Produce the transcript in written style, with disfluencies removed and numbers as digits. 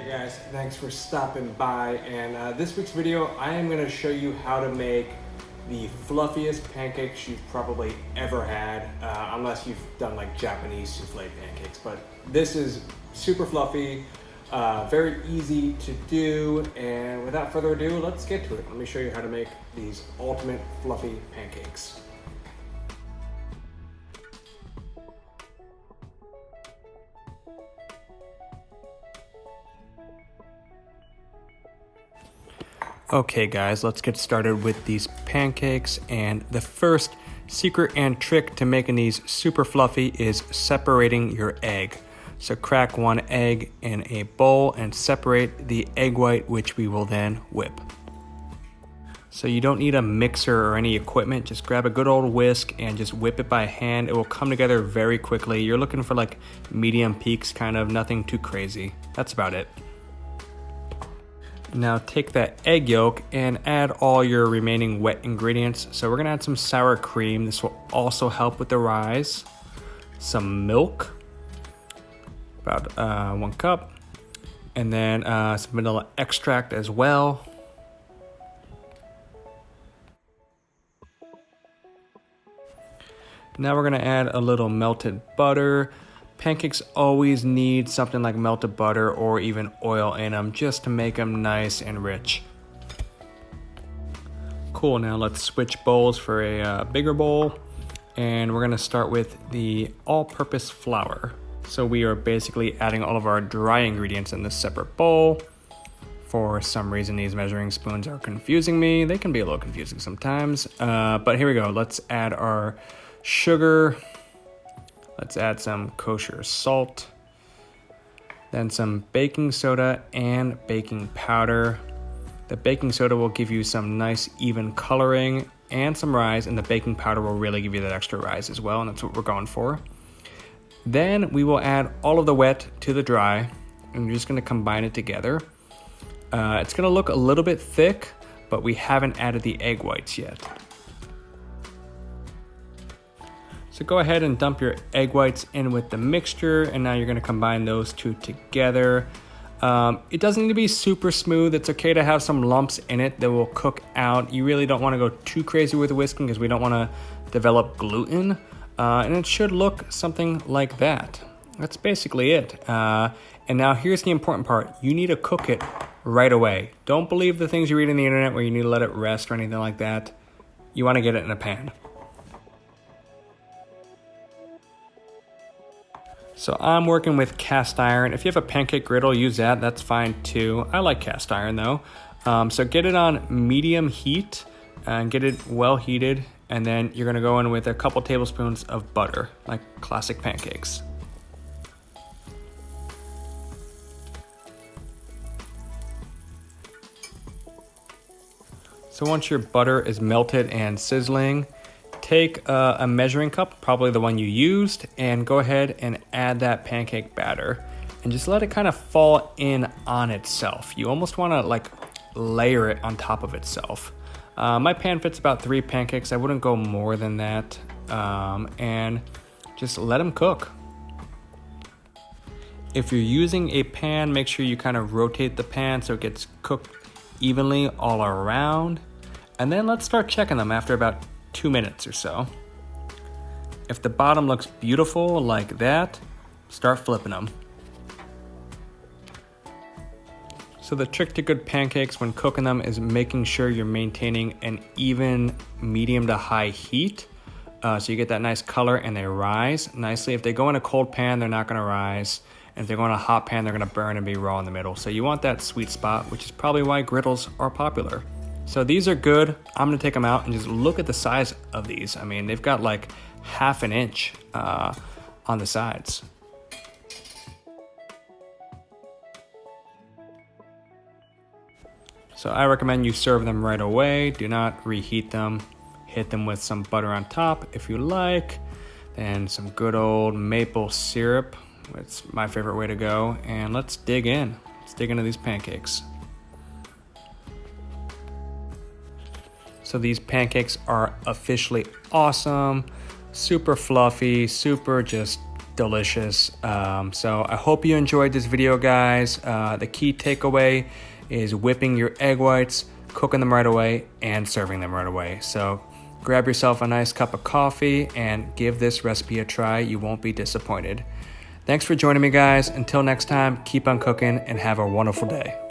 Hey guys, thanks for stopping by, and this week's video I am going to show you how to make the fluffiest pancakes you've probably ever had, unless you've done like Japanese souffle pancakes. But this is super fluffy, very easy to do, and without further ado, let's get to it. Let me show you how to make these ultimate fluffy pancakes. Okay guys, let's get started with these pancakes, and the first secret and trick to making these super fluffy is separating your egg. So crack one egg in a bowl and separate the egg white, which we will then whip. So you don't need a mixer or any equipment, just grab a good old whisk and just whip it by hand. It will come together very quickly. You're looking for like medium peaks, kind of, nothing too crazy. That's about it. Now take that egg yolk and add all your remaining wet ingredients. So we're gonna add some sour cream. This will also help with the rise. Some milk, about 1 cup. And then some vanilla extract as well. Now we're gonna add a little melted butter. Pancakes always need something like melted butter or even oil in them just to make them nice and rich. Cool, now let's switch bowls for a bigger bowl. And we're gonna start with the all-purpose flour. So we are basically adding all of our dry ingredients in this separate bowl. For some reason, these measuring spoons are confusing me. They can be a little confusing sometimes, but here we go. Let's add our sugar. Let's add some kosher salt, then some baking soda and baking powder. The baking soda will give you some nice even coloring and some rise, and the baking powder will really give you that extra rise as well, and that's what we're going for. Then we will add all of the wet to the dry, and we're just gonna combine it together. It's gonna look a little bit thick, but we haven't added the egg whites yet. So go ahead and dump your egg whites in with the mixture, and now you're gonna combine those two together. It doesn't need to be super smooth. It's okay to have some lumps in it that will cook out. You really don't wanna go too crazy with the whisking because we don't wanna develop gluten. And it should look something like that. That's basically it. And now here's the important part. You need to cook it right away. Don't believe the things you read on the internet where you need to let it rest or anything like that. You wanna get it in a pan. So I'm working with cast iron. If you have a pancake griddle, use that, that's fine too. I like cast iron though. So get it on medium heat and get it well heated. And then you're gonna go in with a couple tablespoons of butter, like classic pancakes. So once your butter is melted and sizzling, take a measuring cup, probably the one you used, and go ahead and add that pancake batter and just let it kind of fall in on itself. You almost want to like layer it on top of itself. My pan fits about 3 pancakes. I wouldn't go more than that, and just let them cook. If you're using a pan, make sure you kind of rotate the pan so it gets cooked evenly all around. And then let's start checking them after about 2 minutes or so. If the bottom looks beautiful like that, start flipping them. So the trick to good pancakes when cooking them is making sure you're maintaining an even medium to high heat, so you get that nice color and they rise nicely. If they go in a cold pan, they're not gonna rise. And if they go in a hot pan, they're gonna burn and be raw in the middle. So you want that sweet spot, which is probably why griddles are popular. So these are good. I'm gonna take them out and just look at the size of these. I mean, they've got like ½ an inch on the sides. So I recommend you serve them right away. Do not reheat them. Hit them with some butter on top if you like, and some good old maple syrup. It's my favorite way to go. And let's dig in. Let's dig into these pancakes. So these pancakes are officially awesome, super fluffy, super just delicious. So I hope you enjoyed this video, guys. The key takeaway is whipping your egg whites, cooking them right away, and serving them right away. So grab yourself a nice cup of coffee and give this recipe a try. You won't be disappointed. Thanks for joining me, guys. Until next time, keep on cooking and have a wonderful day.